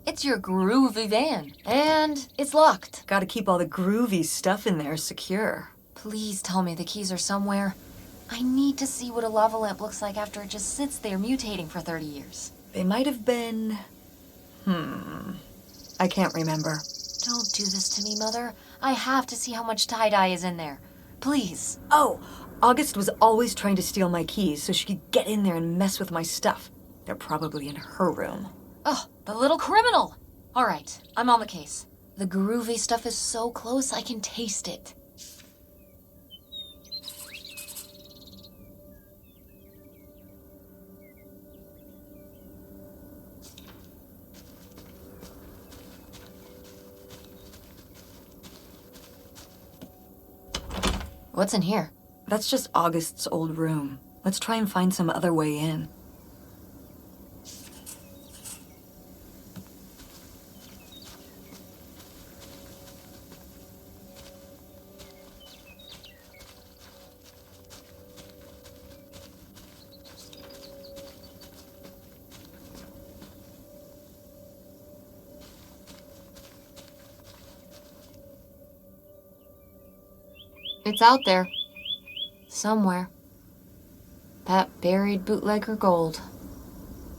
It's your groovy van, and it's locked. Gotta keep all the groovy stuff in there secure. Please tell me the keys are somewhere. I need to see what a lava lamp looks like after it just sits there mutating for 30 years. They might have been... I can't remember. Don't do this to me, Mother. I have to see how much tie-dye is in there. Please. Oh, August was always trying to steal my keys so she could get in there and mess with my stuff. They're probably in her room. Oh, the little criminal! All right, I'm on the case. The groovy stuff is so close I can taste it. What's in here? That's just August's old room. Let's try and find some other way in. It's out there. Somewhere. That buried bootlegger gold.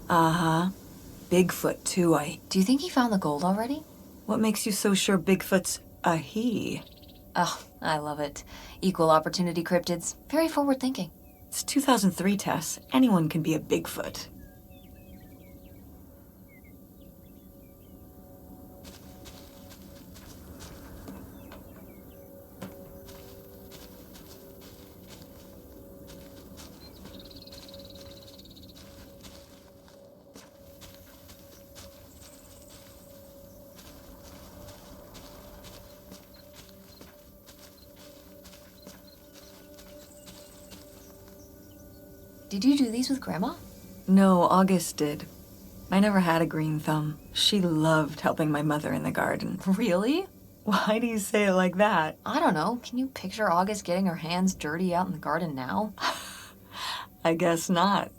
Uh-huh. Bigfoot, too, Do you think he found the gold already? What makes you so sure Bigfoot's a he? Oh, I love it. Equal opportunity cryptids. Very forward thinking. It's 2003, Tess. Anyone can be a Bigfoot. Did you do these with Grandma? No, August did. I never had a green thumb. She loved helping my mother in the garden. Really? Why do you say it like that? I don't know. Can you picture August getting her hands dirty out in the garden now? I guess not.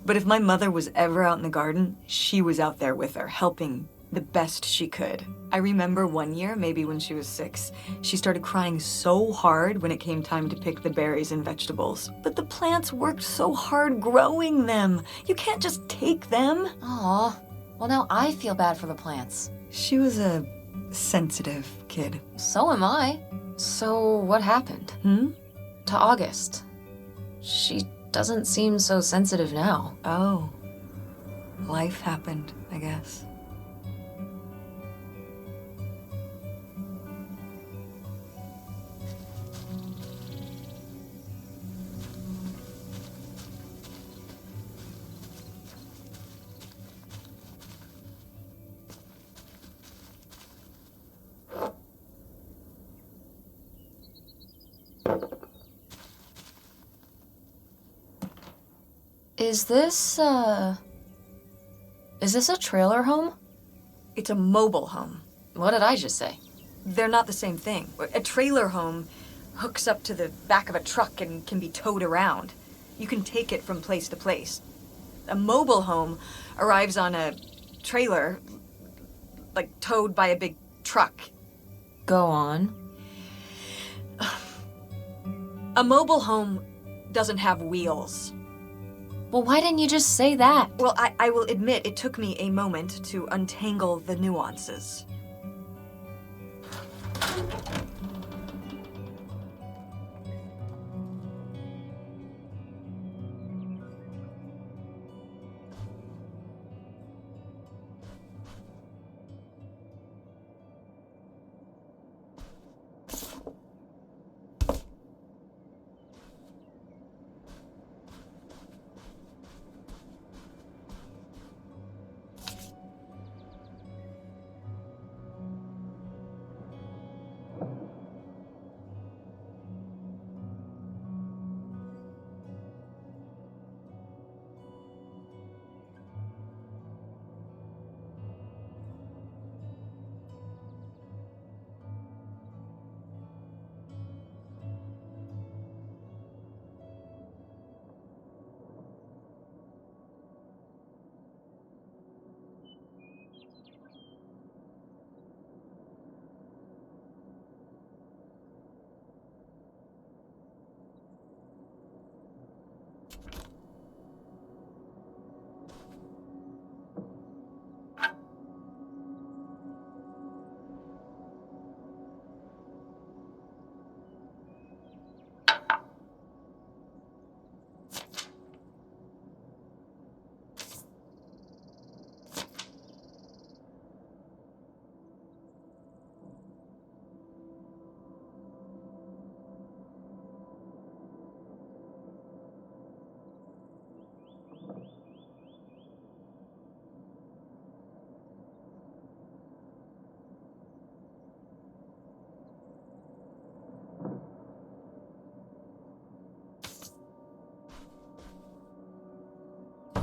But if my mother was ever out in the garden, she was out there with her, helping the best she could. I remember one year, maybe when she was 6, she started crying so hard when it came time to pick the berries and vegetables. But the plants worked so hard growing them. You can't just take them. Aw. Well, now I feel bad for the plants. She was a sensitive kid. So am I. So what happened? To August? She doesn't seem so sensitive now. Oh. Life happened, I guess. Is this a trailer home? It's a mobile home. What did I just say? They're not the same thing. A trailer home hooks up to the back of a truck and can be towed around. You can take it from place to place. A mobile home arrives on a trailer, like towed by a big truck. Go on. A mobile home doesn't have wheels. Well, why didn't you just say that? Well, I will admit it took me a moment to untangle the nuances.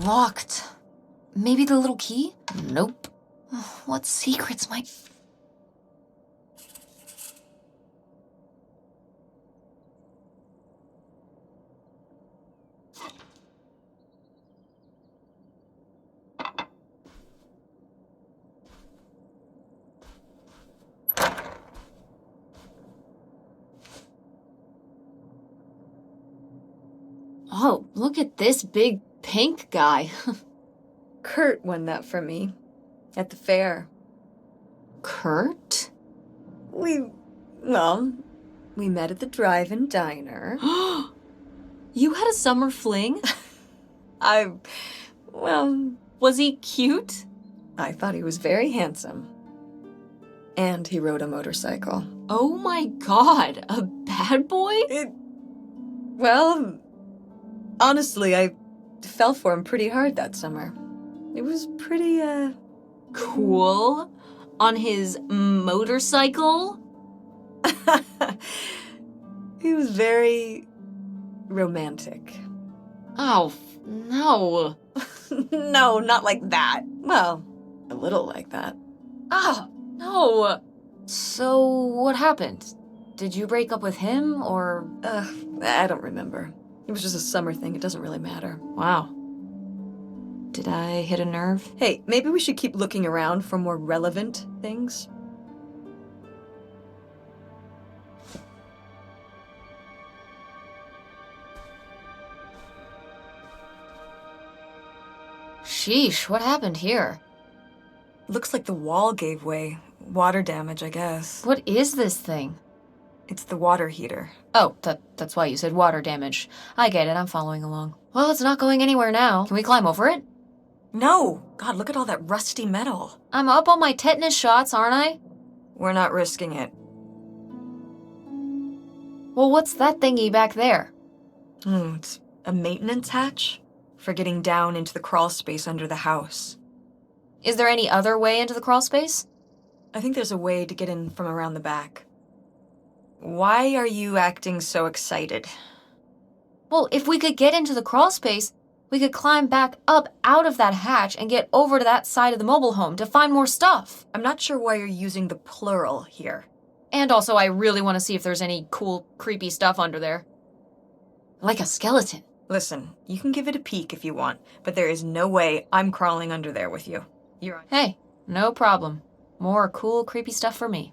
Locked. Maybe the little key? Nope. What secrets might... Oh, look at this big pink guy. Kurt won that from me at the fair. Kurt? We met at the drive-in diner. You had a summer fling? Was he cute? I thought he was very handsome. And he rode a motorcycle. Oh my god, a bad boy? Honestly, I fell for him pretty hard that summer. It was pretty, Cool. On his motorcycle? He was very romantic. Oh, no. No, not like that. Well, a little like that. Oh, no. So, what happened? Did you break up with him, or... I don't remember. It was just a summer thing. It doesn't really matter. Wow. Did I hit a nerve? Hey, maybe we should keep looking around for more relevant things. Sheesh, what happened here? Looks like the wall gave way. Water damage, I guess. What is this thing? It's the water heater. Oh, that's why you said water damage. I get it, I'm following along. Well, it's not going anywhere now. Can we climb over it? No! God, look at all that rusty metal. I'm up on my tetanus shots, aren't I? We're not risking it. Well, what's that thingy back there? It's a maintenance hatch for getting down into the crawl space under the house. Is there any other way into the crawl space? I think there's a way to get in from around the back. Why are you acting so excited? Well, if we could get into the crawl space, we could climb back up out of that hatch and get over to that side of the mobile home to find more stuff. I'm not sure why you're using the plural here. And also, I really want to see if there's any cool, creepy stuff under there. Like a skeleton. Listen, you can give it a peek if you want, but there is no way I'm crawling under there with you. You're on. Hey, no problem. More cool, creepy stuff for me.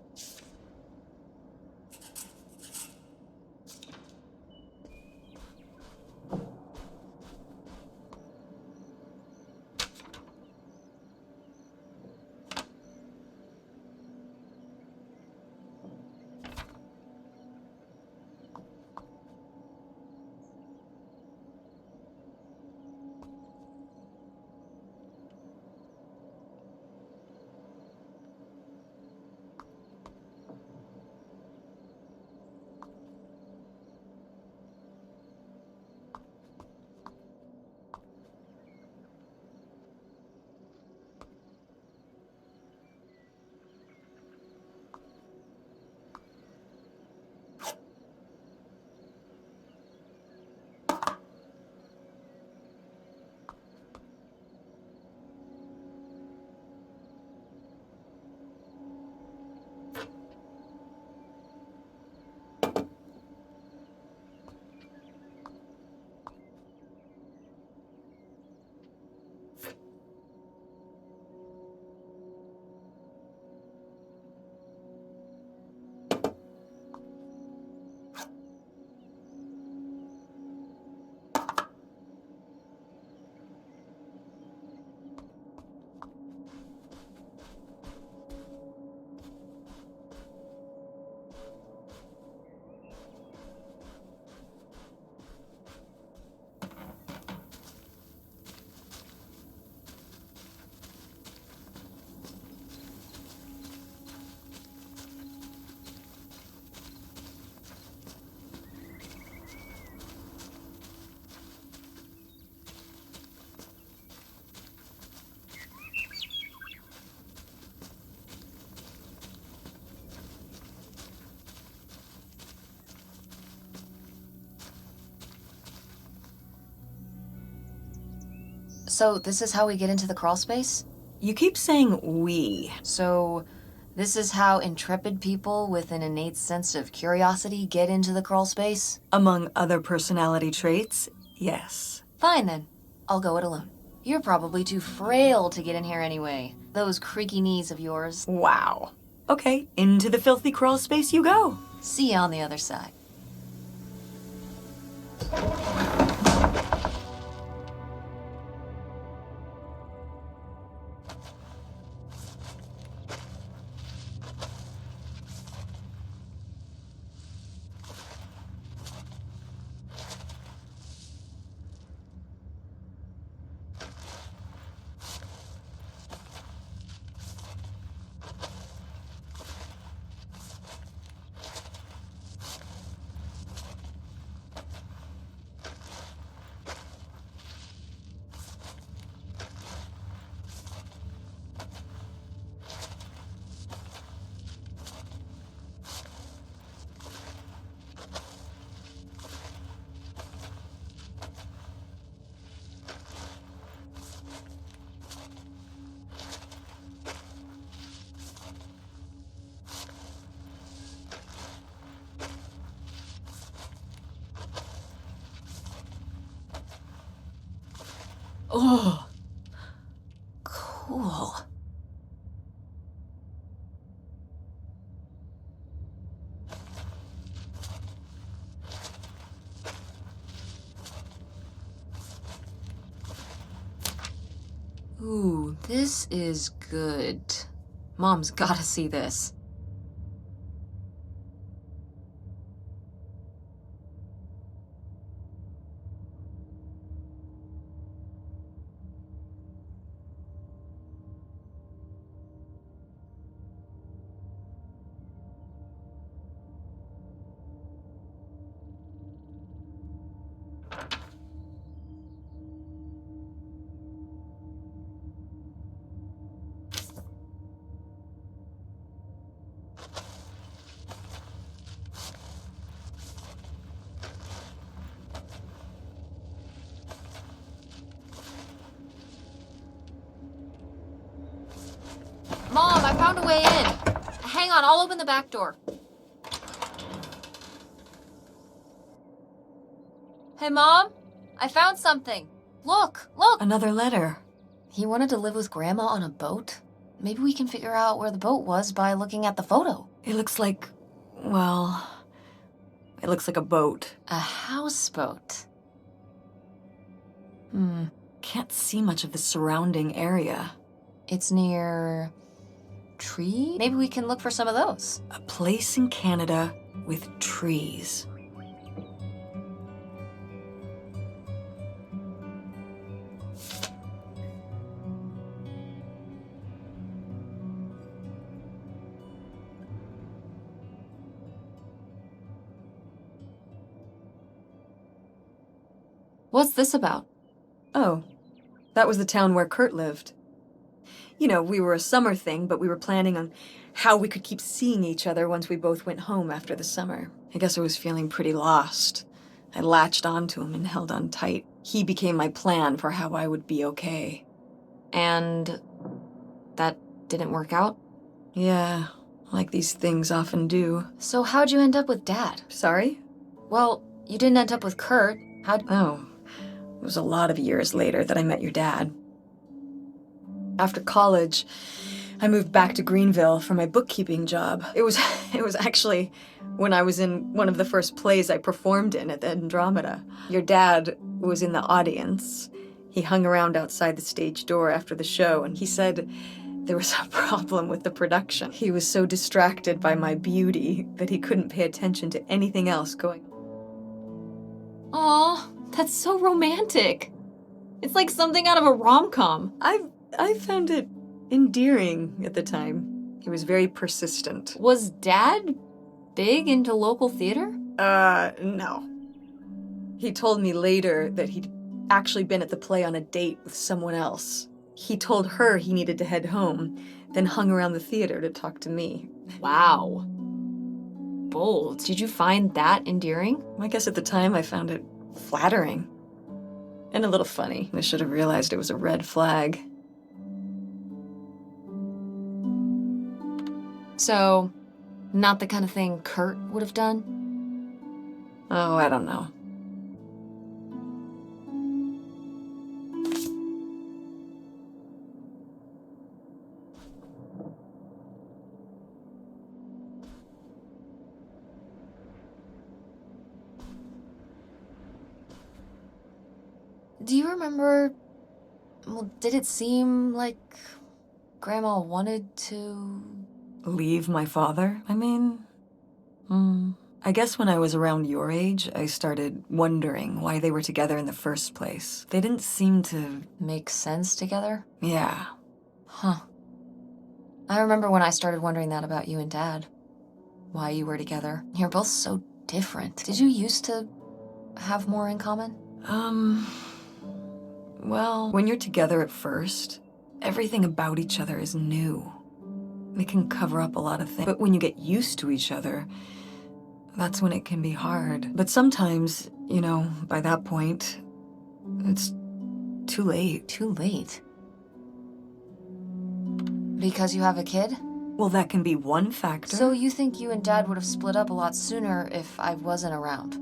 So this is how we get into the crawl space? You keep saying we. So this is how intrepid people with an innate sense of curiosity get into the crawl space? Among other personality traits, yes. Fine then. I'll go it alone. You're probably too frail to get in here anyway. Those creaky knees of yours. Wow. Okay, into the filthy crawl space you go. See you on the other side. Oh, Cool. Ooh, this is good. Mom's gotta see this. Mom, I found a way in. Hang on, I'll open the back door. Hey, Mom, I found something. Look. Another letter. He wanted to live with Grandma on a boat? Maybe we can figure out where the boat was by looking at the photo. It looks like, well, it looks like a boat. A houseboat. Can't see much of the surrounding area. It's near... tree? Maybe we can look for some of those. A place in Canada with trees. What's this about? Oh, that was the town where Kurt lived. You know, we were a summer thing, but we were planning on how we could keep seeing each other once we both went home after the summer. I guess I was feeling pretty lost. I latched onto him and held on tight. He became my plan for how I would be okay. And that didn't work out? Yeah, like these things often do. So how'd you end up with Dad? Sorry? Well, you didn't end up with Kurt. Oh, it was a lot of years later that I met your dad. After college, I moved back to Greenville for my bookkeeping job. It was actually when I was in one of the first plays I performed in at the Andromeda. Your dad was in the audience. He hung around outside the stage door after the show, and he said there was a problem with the production. He was so distracted by my beauty that he couldn't pay attention to anything else going on. Aw, that's so romantic. It's like something out of a rom-com. I found it endearing at the time. He was very persistent. Was Dad big into local theater? No. He told me later that he'd actually been at the play on a date with someone else. He told her he needed to head home, then hung around the theater to talk to me. Wow. Bold. Did you find that endearing? I guess at the time I found it flattering. And a little funny. I should have realized it was a red flag. So, not the kind of thing Kurt would have done? Oh, I don't know. Do you remember... Well, did it seem like Grandma wanted to... Leave my father? I mean... I guess when I was around your age, I started wondering why they were together in the first place. They didn't seem to... make sense together? Yeah. Huh. I remember when I started wondering that about you and Dad. Why you were together. You're both so different. Did you used to have more in common? Well, when you're together at first, everything about each other is new. It can cover up a lot of things. But when you get used to each other, that's when it can be hard. But sometimes, you know, by that point, it's too late. Too late? Because you have a kid? Well, that can be one factor. So you think you and Dad would have split up a lot sooner if I wasn't around?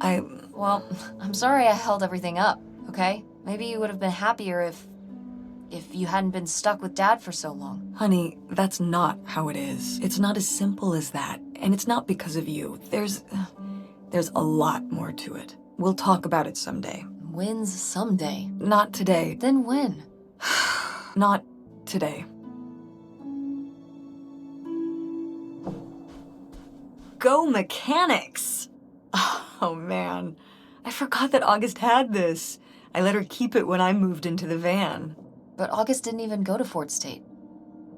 Well, I'm sorry I held everything up, okay? Maybe you would have been happier if you hadn't been stuck with Dad for so long. honey, that's not how it is. It's not as simple as that. And it's not because of you. There's a lot more to it. We'll talk about it someday. When's someday? Not today. Then when? Not today. Go mechanics! Oh man, I forgot that August had this. I let her keep it when I moved into the van. But August didn't even go to Fort State.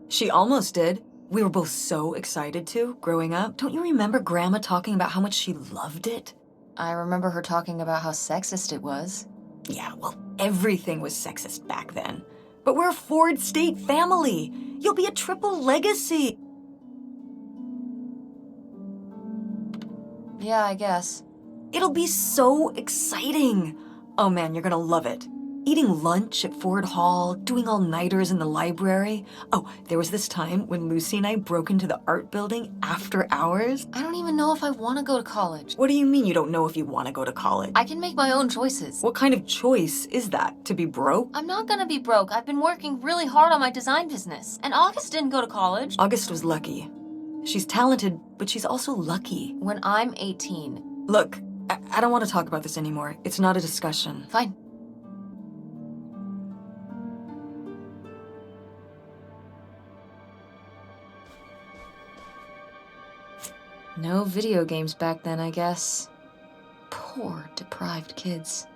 She almost did. We were both so excited to, growing up. Don't you remember Grandma talking about how much she loved it? I remember her talking about how sexist it was. Yeah, well, everything was sexist back then. But we're a Ford State family. You'll be a triple legacy. Yeah, I guess. It'll be so exciting. Oh man, you're gonna love it. Eating lunch at Ford Hall, doing all-nighters in the library. Oh, there was this time when Lucy and I broke into the art building after hours. I don't even know if I want to go to college. What do you mean you don't know if you want to go to college? I can make my own choices. What kind of choice is that? To be broke? I'm not gonna be broke. I've been working really hard on my design business. And August didn't go to college. August was lucky. She's talented, but she's also lucky. When I'm 18. Look, I don't want to talk about this anymore. It's not a discussion. Fine. No video games back then, I guess. Poor, deprived kids.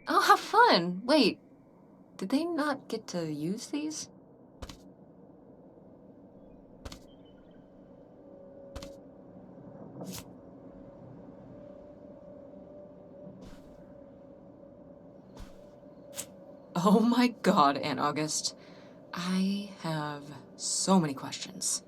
Oh, how fun! Wait, did they not get to use these? Oh my god, Aunt August. I have so many questions.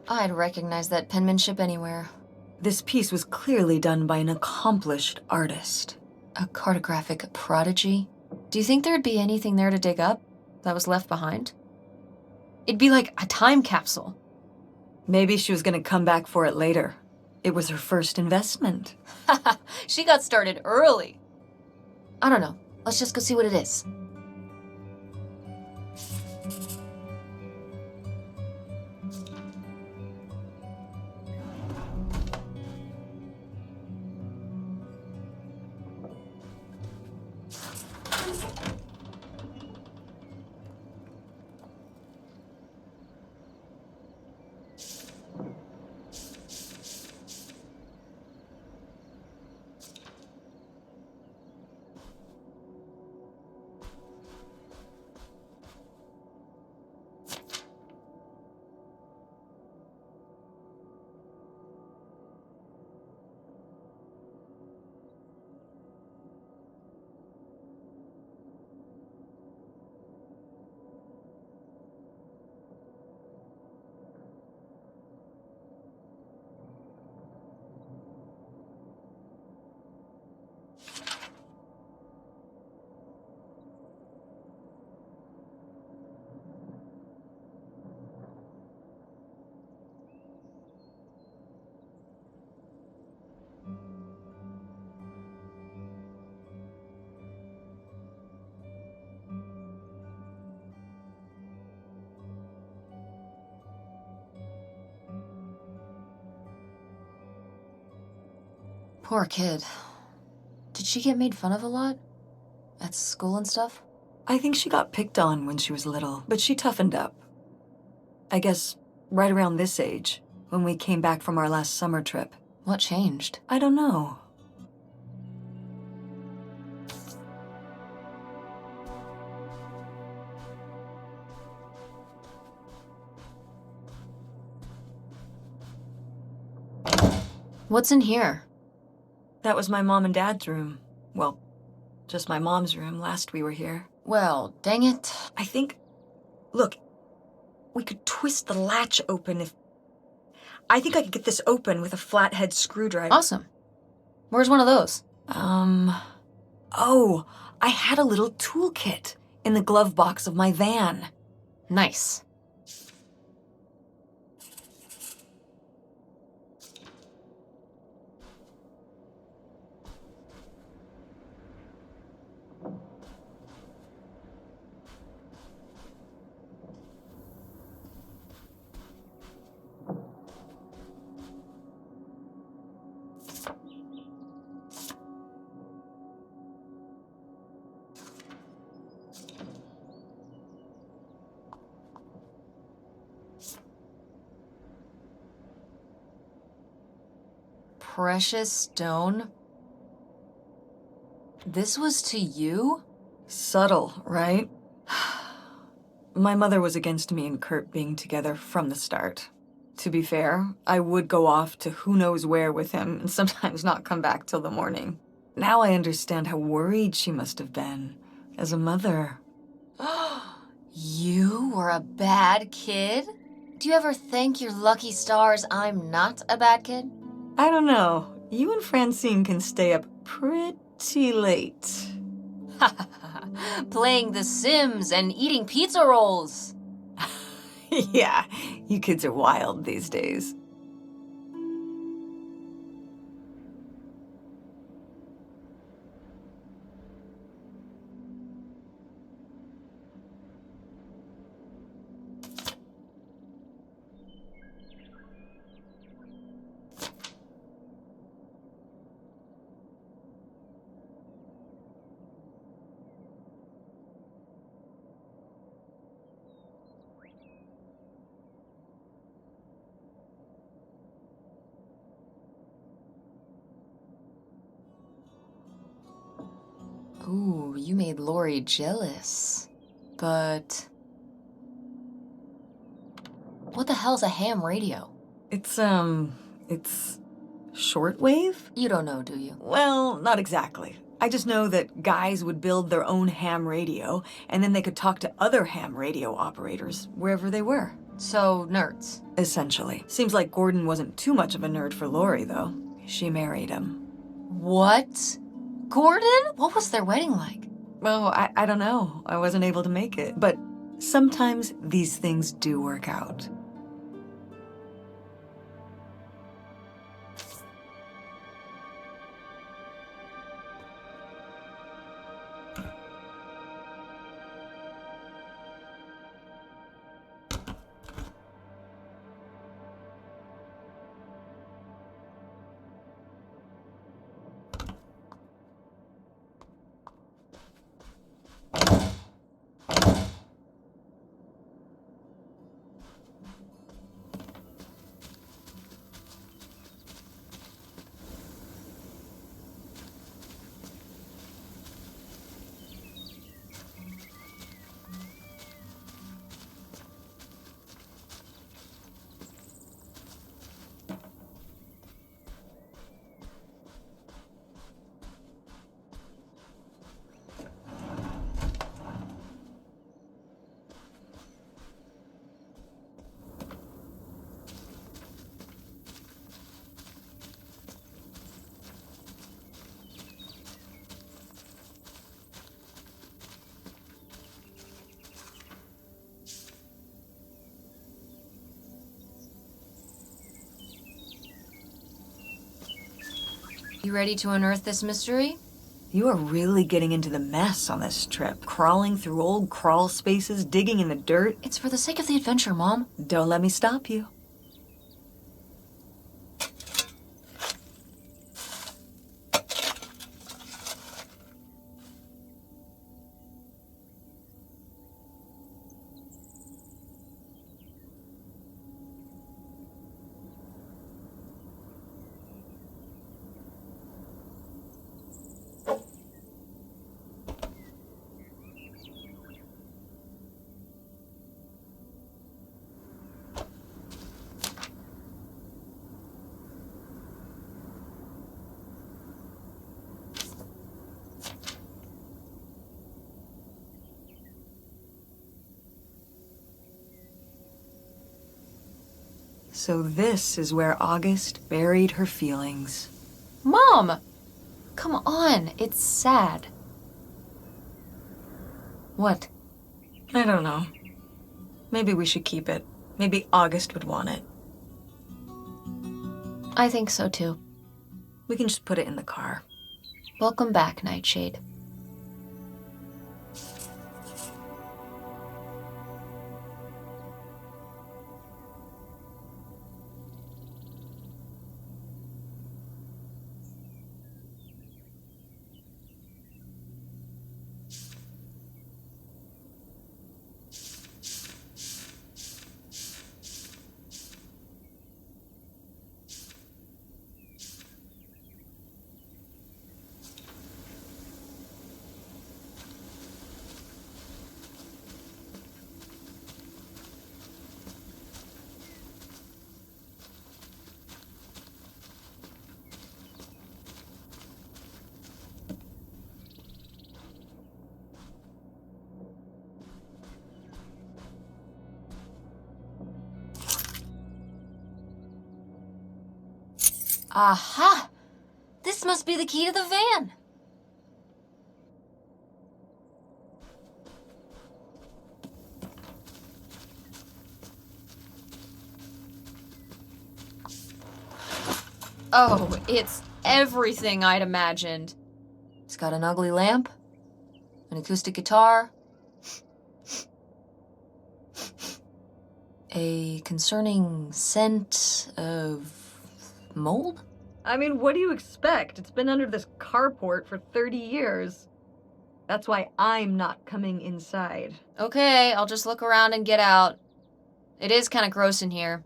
I'd recognize that penmanship anywhere. This piece was clearly done by an accomplished artist. A cartographic prodigy? Do you think there'd be anything there to dig up that was left behind? It'd be like a time capsule. Maybe she was gonna come back for it later. It was her first investment. She got started early. I don't know. Let's just go see what it is. Poor kid. Did she get made fun of a lot? At school and stuff? I think she got picked on when she was little, but she toughened up. I guess right around this age, when we came back from our last summer trip. What changed? I don't know. What's in here? That was my mom and dad's room. Well, just my mom's room last we were here. Well, dang it. I think... Look, we could twist the latch open if... I think I could get this open with a flathead screwdriver. Awesome. Where's one of those? Oh, I had a little toolkit in the glove box of my van. Nice. Precious stone? This was to you? Subtle, right? My mother was against me and Kurt being together from the start. To be fair, I would go off to who knows where with him and sometimes not come back till the morning. Now I understand how worried she must have been as a mother. You were a bad kid? Do you ever thank your lucky stars I'm not a bad kid? I don't know. You and Francine can stay up pretty late. Playing The Sims and eating pizza rolls. Yeah, you kids are wild these days. Ooh, you made Lori jealous. But... what the hell's a ham radio? It's shortwave? You don't know, do you? Well, not exactly. I just know that guys would build their own ham radio, and then they could talk to other ham radio operators wherever they were. So, nerds. Essentially. Seems like Gordon wasn't too much of a nerd for Lori, though. She married him. What? Gordon? What was their wedding like? Oh, I don't know. I wasn't able to make it. But sometimes these things do work out. You ready to unearth this mystery? You are really getting into the mess on this trip. Crawling through old crawl spaces, digging in the dirt. It's for the sake of the adventure, Mom. Don't let me stop you. So this is where August buried her feelings. Mom! Come on, it's sad. What? I don't know. Maybe we should keep it. Maybe August would want it. I think so too. We can just put it in the car. Welcome back, Nightshade. Aha! This must be the key to the van. Oh, it's everything I'd imagined. It's got an ugly lamp, an acoustic guitar, a concerning scent of mold? I mean, what do you expect? It's been under this carport for 30 years. That's why I'm not coming inside. Okay, I'll just look around and get out. It is kind of gross in here.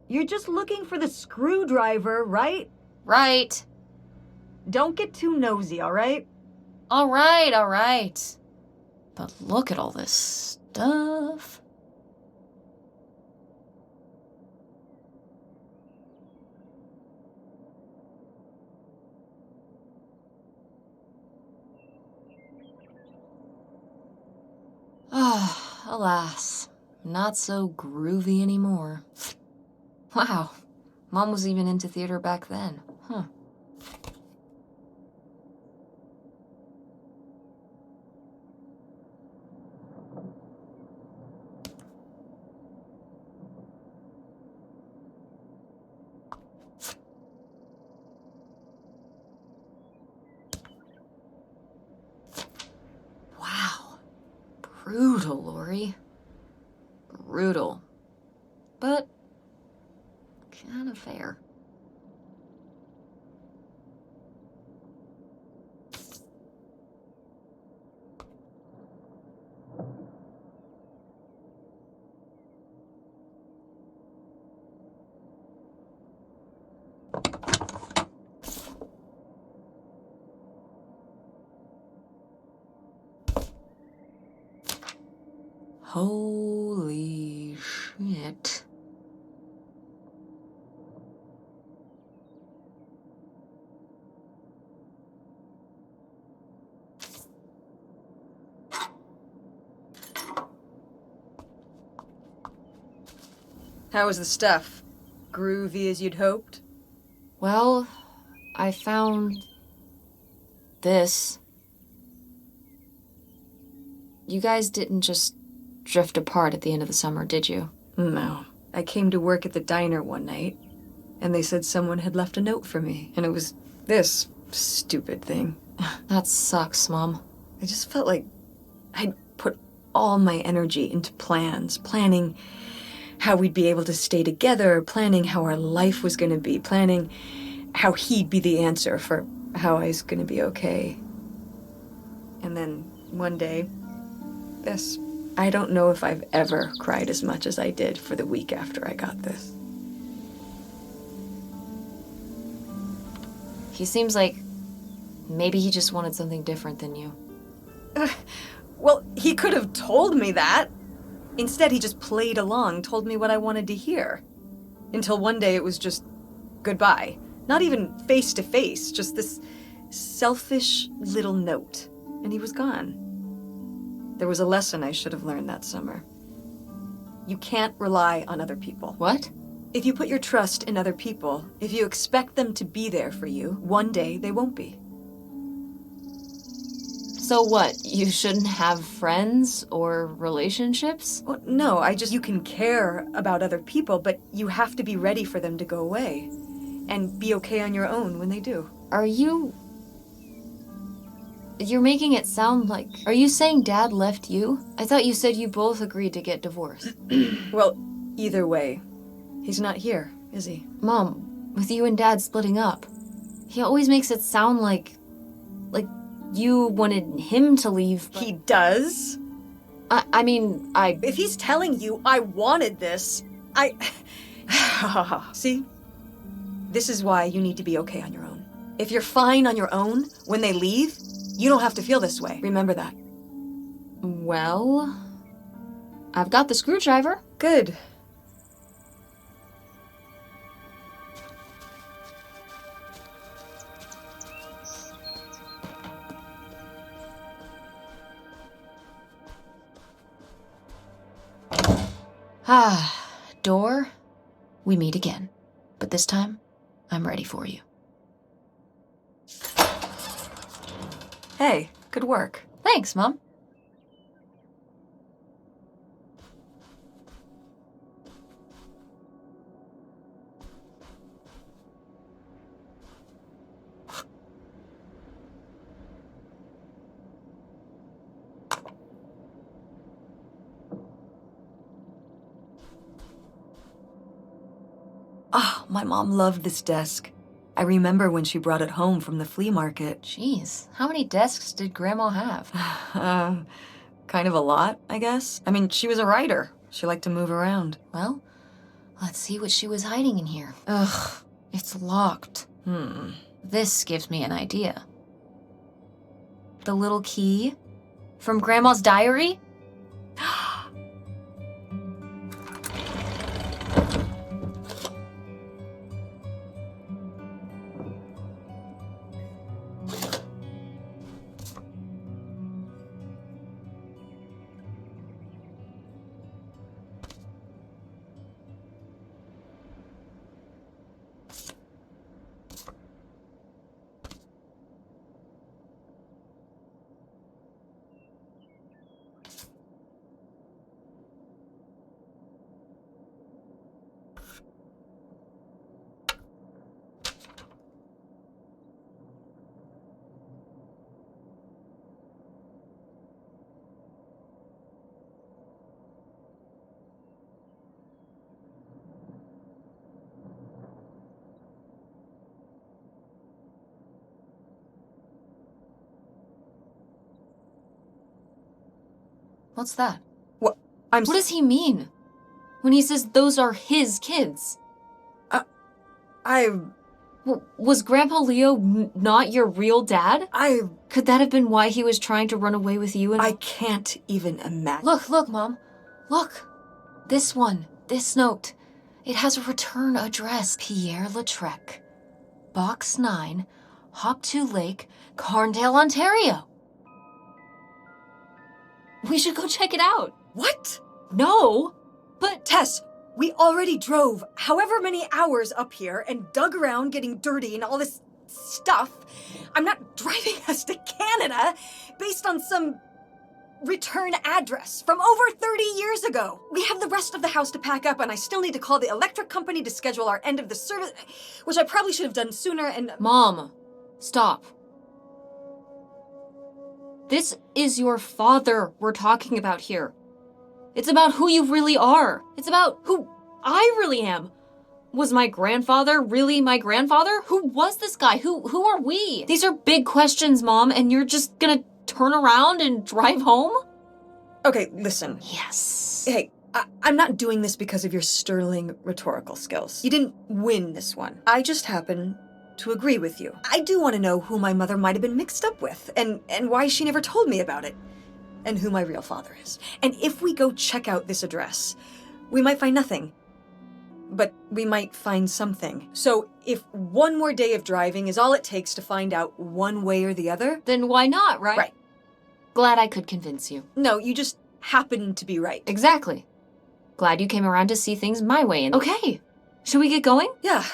You're just looking for the screwdriver, right? Right. Don't get too nosy, all right? All right. But look at all this stuff. Ah, alas, not so groovy anymore. Wow, Mom was even into theater back then, huh? Wow. Brutal, Lori. Brutal. But kind of fair. Holy shit. How was the stuff? Groovy as you'd hoped? Well, I found this. You guys didn't just drift apart at the end of the summer, did you? No. I came to work at the diner one night, and they said someone had left a note for me, and it was This stupid thing. That sucks, Mom. I just felt like I'd put all my energy into plans, planning how we'd be able to stay together, planning how our life was going to be, planning how he'd be the answer for how I was going to be okay. And then one day, this. I don't know if I've ever cried as much as I did for the week after I got this. He seems like maybe he just wanted something different than you. Well, he could have told me that. Instead, he just played along, told me what I wanted to hear. Until one day it was just goodbye. Not even face to face, just this selfish little note. And he was gone. There was a lesson I should have learned that summer. You can't rely on other people. What? If you put your trust in other people, if you expect them to be there for you, one day they won't be. So what? You shouldn't have friends or relationships? Well, no, you can care about other people, but you have to be ready for them to go away. And be okay on your own when they do. You're making it sound like... Are you saying Dad left you? I thought you said you both agreed to get divorced. Well, either way, he's not here, is he? Mom, with you and Dad splitting up, he always makes it sound like you wanted him to leave. He does? I mean, If he's telling you I wanted this, See? This is why you need to be okay on your own. If you're fine on your own, when they leave, you don't have to feel this way. Remember that. Well, I've got the screwdriver. Good. Door, we meet again. But this time, I'm ready for you. Hey, good work. Thanks, Mom. Oh, my mom loved this desk. I remember when she brought it home from the flea market. Jeez, how many desks did Grandma have? Kind of a lot, I guess. I mean, she was a writer. She liked to move around. Well, let's see what she was hiding in here. Ugh, it's locked. This gives me an idea. The little key from Grandma's diary? What's that? What? What does he mean when he says those are his kids? Was Grandpa Leo not your real dad? Could that have been why he was trying to run away with you and... I can't even imagine. Look, Mom. Look. This one. This note. It has a return address. Pierre Lautrec. Box 9, Hop2 Lake, Carndale, Ontario. We should go check it out. What? No, but... Tess, we already drove however many hours up here and dug around getting dirty and all this stuff. I'm not driving us to Canada based on some return address from over 30 years ago. We have the rest of the house to pack up and I still need to call the electric company to schedule our end of the service, which I probably should have done sooner and... Mom, Stop. This is your father we're talking about here. It's about who you really are. It's about who I really am. Was my grandfather really my grandfather? Who was this guy? Who are we? These are big questions, Mom, and you're just gonna turn around and drive home? Okay, listen. Yes. Hey, I'm not doing this because of your sterling rhetorical skills. You didn't win this one. I just happen to agree with you. I do want to know who my mother might have been mixed up with, and why she never told me about it, and who my real father is. And if we go check out this address, we might find nothing. But we might find something. So if one more day of driving is all it takes to find out one way or the other... Then why not, right? Right. Glad I could convince you. No, you just happen to be right. Exactly. Glad you came around to see things my way. And okay, should we get going? Yeah.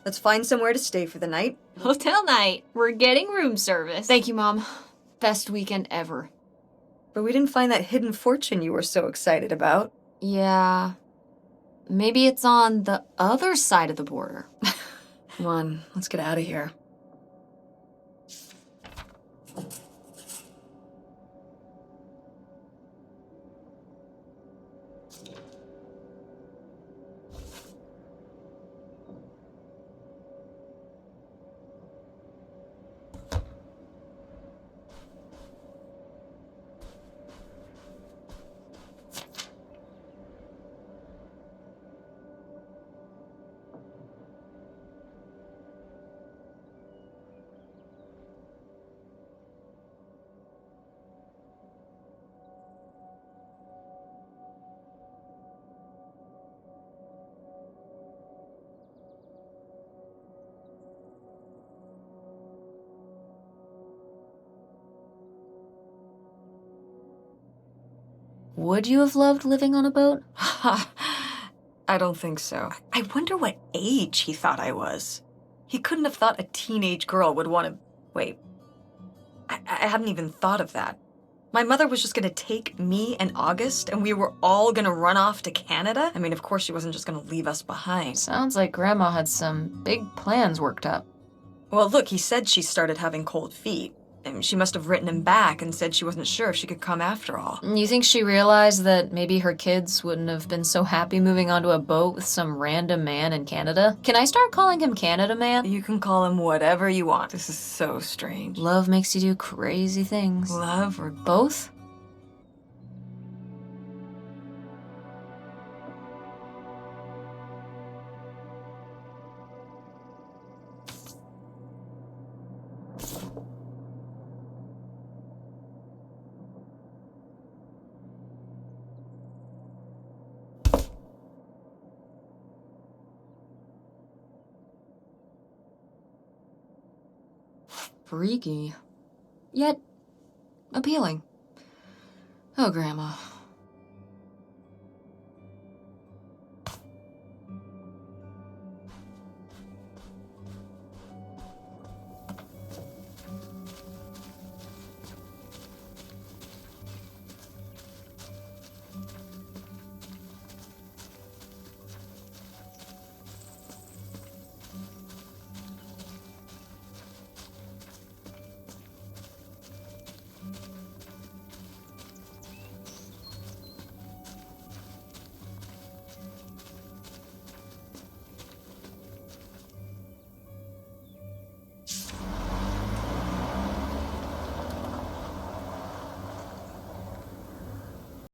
Let's find somewhere to stay for the night. Hotel night. We're getting room service. Thank you, Mom. Best weekend ever. But we didn't find that hidden fortune you were so excited about. Yeah. Maybe it's on the other side of the border. Come on, let's get out of here. Would you have loved living on a boat? I don't think so. I wonder what age he thought I was. He couldn't have thought a teenage girl would want to... Wait. I hadn't even thought of that. My mother was just gonna take me and August, and we were all gonna run off to Canada? I mean, of course she wasn't just gonna leave us behind. Sounds like Grandma had some big plans worked up. Well, look, he said she started having cold feet. And she must have written him back and said she wasn't sure if she could come after all. You think she realized that maybe her kids wouldn't have been so happy moving onto a boat with some random man in Canada? Can I start calling him Canada Man? You can call him whatever you want. This is so strange. Love makes you do crazy things. Love or Both? Freaky. Yet appealing. Oh, Grandma.